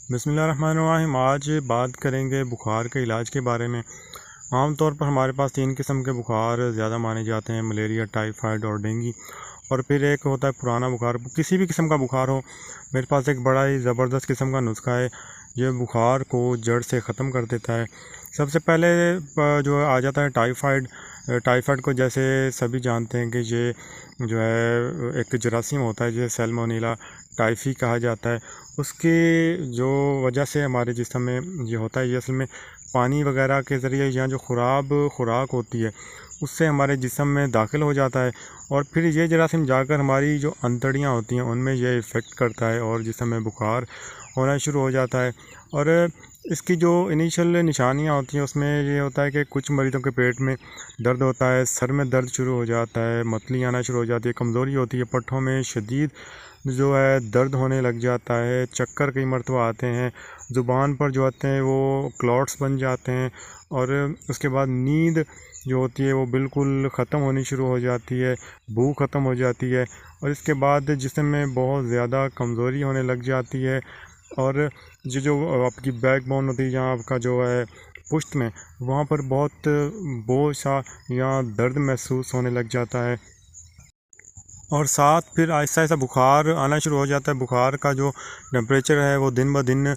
बिस्मिल्लाहिर्रहमानिर्रहीम। आज बात करेंगे बुखार के इलाज के बारे में। आम तौर पर हमारे पास 3 किस्म के बुखार ज़्यादा माने जाते हैं, मलेरिया, टाइफाइड और डेंगू। और फिर एक होता है पुराना बुखार। किसी भी किस्म का बुखार हो, मेरे पास एक बड़ा ही ज़बरदस्त किस्म का नुस्खा है, ये बुखार को जड़ से ख़त्म कर देता है। सबसे पहले जो आ जाता है टाइफाइड। टाइफाइड को जैसे सभी जानते हैं कि ये जो है एक जरासीम होता है, जिसे सैल्मोनेला टाइफी कहा जाता है। उसकी जो वजह से हमारे जिस्म में ये होता है, ये असल में पानी वगैरह के ज़रिए या जो खुराक होती है उससे हमारे जिस्म में दाखिल हो जाता है। और फिर ये जरासीम जाकर हमारी जो अंतड़ियाँ होती हैं उनमें ये इफ़ेक्ट करता है और जिस्म में बुखार होना शुरू हो जाता है। और इसकी जो इनिशियल निशानियाँ होती हैं उसमें ये होता है कि कुछ मरीज़ों के पेट में दर्द होता है, सर में दर्द शुरू हो जाता है, मतली आना शुरू हो जाती है, कमज़ोरी होती है, पट्ठों में शदीद जो है दर्द होने लग जाता है, चक्कर कई मरतबा आते हैं, ज़ुबान पर जो आते हैं वो क्लॉट्स बन जाते हैं। और उसके बाद नींद जो होती है वो बिल्कुल ख़त्म होनी शुरू हो जाती है, भूख ख़त्म हो जाती है। और इसके बाद जिस्म में बहुत ज़्यादा कमज़ोरी होने लग जाती है। और ये जो आपकी बैकबोन होती है, जहाँ आपका जो है पुश्त में, वहाँ पर बहुत बोझ सा या दर्द महसूस होने लग जाता है। और साथ फिर आहिस्ता आहिस्ता बुखार आना शुरू हो जाता है। बुखार का जो टेम्परेचर है वो दिन ब दिन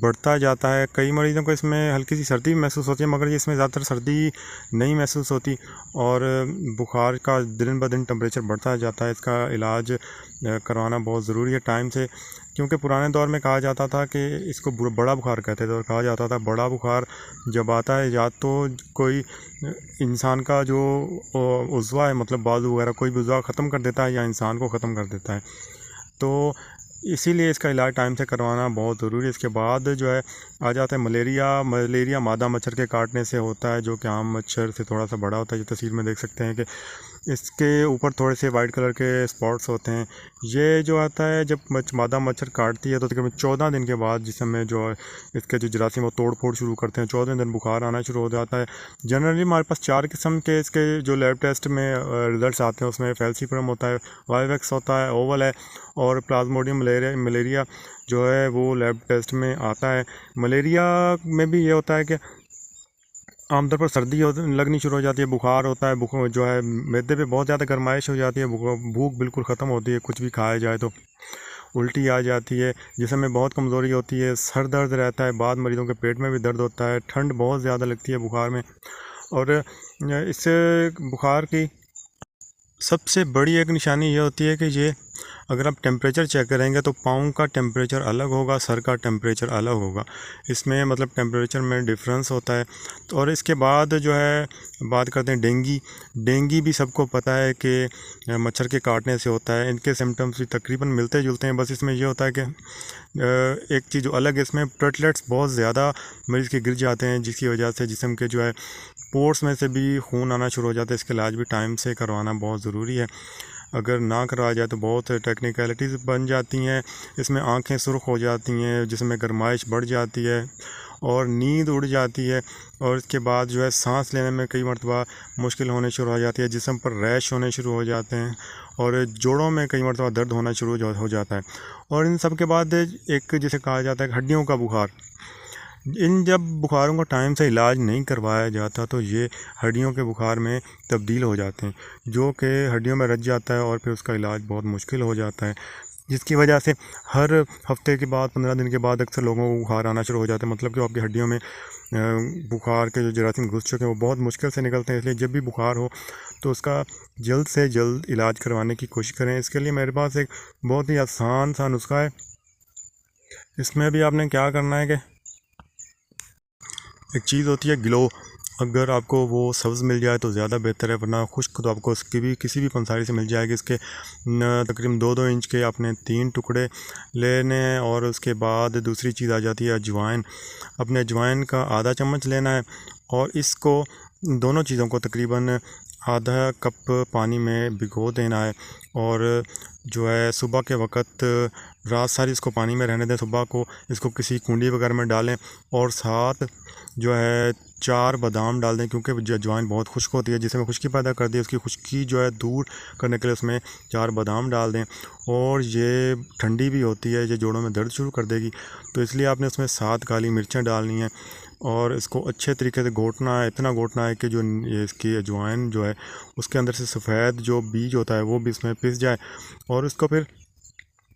बढ़ता जाता है। कई मरीज़ों को इसमें हल्की सी सर्दी भी महसूस होती है, मगर ये इसमें ज़्यादातर सर्दी नहीं महसूस होती। और बुखार का दिन ब दिन टेम्परेचर बढ़ता जाता है। इसका इलाज करवाना बहुत ज़रूरी है टाइम से, क्योंकि पुराने दौर में कहा जाता था कि इसको बड़ा बुखार कहते थे। और कहा जाता था बड़ा बुखार जब आता है या तो कोई इंसान का जो उज़्वा है, मतलब बाजू वगैरह कोई भी उज़्वा ख़त्म कर देता है या इंसान को ख़त्म कर देता है। तो इसीलिए इसका इलाज टाइम से करवाना बहुत ज़रूरी है। इसके बाद जो है आ जाता है मलेरिया मादा मच्छर के काटने से होता है, जो कि आम मच्छर से थोड़ा सा बड़ा होता है। जो तस्वीर में देख सकते हैं कि इसके ऊपर थोड़े से वाइट कलर के स्पॉट्स होते हैं। ये जो आता है जब मादा मच्छर काटती है तो तकरीबन 14 दिन के बाद जिसमें जो है इसके जो जरासीम वो तोड़ फोड़ शुरू करते हैं, 14 दिन बुखार आना शुरू हो जाता है। जनरली हमारे पास 4 किस्म के इसके जो लैब टेस्ट में रिज़ल्ट आते हैं, उसमें फैल्सीफरम होता है, वाईवैक्स होता है, ओवल है, और प्लाज्मोडियम मलेरिया जो है वो लैब टेस्ट में आता है। मलेरिया में भी ये होता है कि आमतौर पर सर्दी लगनी शुरू हो जाती है, बुखार होता है, बुखार जो है मैदे पे बहुत ज़्यादा गर्माइश हो जाती है, भूख बिल्कुल ख़त्म होती है, कुछ भी खाया जाए तो उल्टी आ जाती है, जिसम में बहुत कमज़ोरी होती है, सर दर्द रहता है, बाद मरीज़ों के पेट में भी दर्द होता है, ठंड बहुत ज़्यादा लगती है बुखार में। और इससे बुखार की सबसे बड़ी एक निशानी ये होती है कि ये अगर आप टेम्परेचर चेक करेंगे तो पाँव का टेम्परेचर अलग होगा, सर का टेम्परेचर अलग होगा। इसमें मतलब टेम्परेचर में डिफरेंस होता है। तो और इसके बाद जो है बात करते हैं डेंगू भी सबको पता है कि मच्छर के काटने से होता है। इनके सिम्टम्स भी तकरीबन मिलते जुलते हैं, बस इसमें ये होता है कि एक चीज़ जो अलग है, इसमें प्लेटलेट्स बहुत ज़्यादा मरीज़ के गिर जाते हैं, जिसकी वजह से जिस्म के जो है पोर्स में से भी खून आना शुरू हो जाता है। इसका इलाज भी टाइम से करवाना बहुत ज़रूरी है। अगर ना करवाया जाए तो बहुत टेक्निकलिटीज़ बन जाती हैं। इसमें आंखें सुर्ख हो जाती हैं, जिसमें गर्माइश बढ़ जाती है और नींद उड़ जाती है। और इसके बाद जो है सांस लेने में कई मरतबा मुश्किल होने शुरू हो जाती है, जिस्म पर रैश होने शुरू हो जाते हैं और जोड़ों में कई मरतबा दर्द होना शुरू हो जाता है। और इन सब के बाद एक जिसे कहा जाता है हड्डियों का बुखार। इन जब बुखारों का टाइम से इलाज नहीं करवाया जाता तो ये हड्डियों के बुखार में तब्दील हो जाते हैं, जो कि हड्डियों में रच जाता है और फिर उसका इलाज बहुत मुश्किल हो जाता है, जिसकी वजह से हर हफ्ते के बाद 15 दिन के बाद अक्सर लोगों को बुखार आना शुरू हो जाता है। मतलब कि आपकी हड्डियों में बुखार के जो जरासीम घुस चुके हैं वो बहुत मुश्किल से निकलते हैं। इसलिए जब भी बुखार हो तो उसका जल्द से जल्द इलाज करवाने की कोशिश करें। इसके लिए मेरे पास एक बहुत ही आसान सा नुस्खा है। इसमें भी आपने क्या करना है कि एक चीज़ होती है ग्लो, अगर आपको वो सब्ज़ मिल जाए तो ज़्यादा बेहतर है, वरना खुश्क तो आपको उसकी भी किसी भी पंसारी से मिल जाएगी। इसके तकरीबन 2-2 इंच के आपने 3 टुकड़े लेने हैं। और उसके बाद दूसरी चीज़ आ जाती है अजवाइन। अपने अजवाइन का आधा चम्मच लेना है और इसको दोनों चीज़ों को तकरीबन आधा कप पानी में भिगो देना है और जो है सुबह के वक़्त रात सारी इसको पानी में रहने दें। सुबह को इसको किसी कुंडी वगैरह में डालें और साथ जो है 4 बादाम डाल दें, क्योंकि अजवाइन बहुत खुश्क होती है, जिसमें खुश्की पैदा कर दी है। उसकी खुश्की जो है दूर करने के लिए उसमें 4 बादाम डाल दें। और ये ठंडी भी होती है, ये जोड़ों में दर्द शुरू कर देगी, तो इसलिए आपने उसमें 7 काली मिर्चें डालनी है और इसको अच्छे तरीके से घोटना है। इतना घोटना है कि जो ये इसकी अजवाइन जो है उसके अंदर से सफ़ेद जो बीज होता है वो भी इसमें पिस जाए। और इसको फिर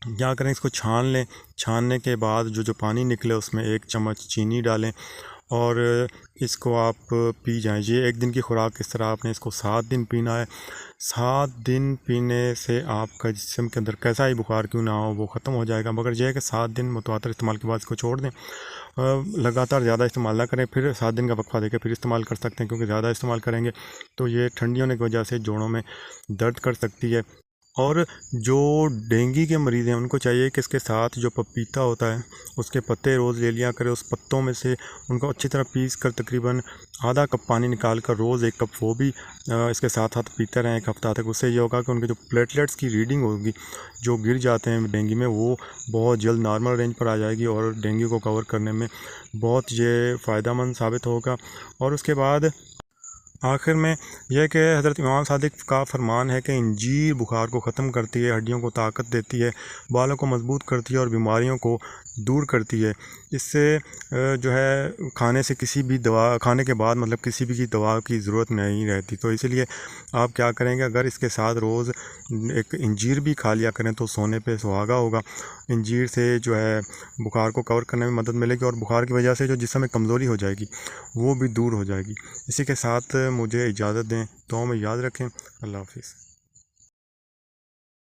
क्या करें, इसको छान लें। छानने के बाद जो पानी निकले उसमें 1 चम्मच चीनी डालें और इसको आप पी जाएं। ये 1 दिन की खुराक, इस तरह आपने इसको 7 दिन पीना है। 7 दिन पीने से आपका जिस्म के अंदर कैसा ही बुखार क्यों ना हो वो ख़त्म हो जाएगा। मगर यह है कि 7 दिन मुतवातर इस्तेमाल के बाद इसको छोड़ दें। लगातार ज़्यादा इस्तेमाल ना करें, फिर 7 दिन का वक्फा देकर फिर इस्तेमाल कर सकते हैं, क्योंकि ज़्यादा इस्तेमाल करेंगे तो ये ठंडी होने की वजह से जोड़ों में दर्द कर सकती है। और जो डेंगू के मरीज़ हैं उनको चाहिए कि इसके साथ जो पपीता होता है उसके पत्ते रोज़ ले लिया करें। उस पत्तों में से उनको अच्छी तरह पीस कर तकरीबन आधा कप पानी निकाल कर रोज़ 1 कप वो भी इसके साथ साथ पीते रहें 1 हफ्ता तक। उससे ये होगा कि उनके जो प्लेटलेट्स की रीडिंग होगी जो गिर जाते हैं डेंगू में, वो बहुत जल्द नॉर्मल रेंज पर आ जाएगी और डेंगू को कवर करने में बहुत ये फ़ायदेमंद साबित होगा। और उसके बाद आखिर में यह कि हज़रत इमाम सादिक का फरमान है कि इंजीर बुखार को ख़त्म करती है, हड्डियों को ताकत देती है, बालों को मजबूत करती है और बीमारियों को दूर करती है। इससे जो है खाने से किसी भी दवा खाने के बाद मतलब किसी भी दवा की ज़रूरत नहीं रहती। तो इसीलिए आप क्या करेंगे, अगर इसके साथ रोज़ एक इंजीर भी खा लिया करें तो सोने पे सुहागा होगा। इंजीर से जो है बुखार को कवर करने में मदद मिलेगी और बुखार की वजह से जो जिस्म में कमज़ोरी हो जाएगी वो भी दूर हो जाएगी। इसी के साथ मुझे इजाज़त दें, दुआ में याद रखें। अल्लाह हाफ़िज़।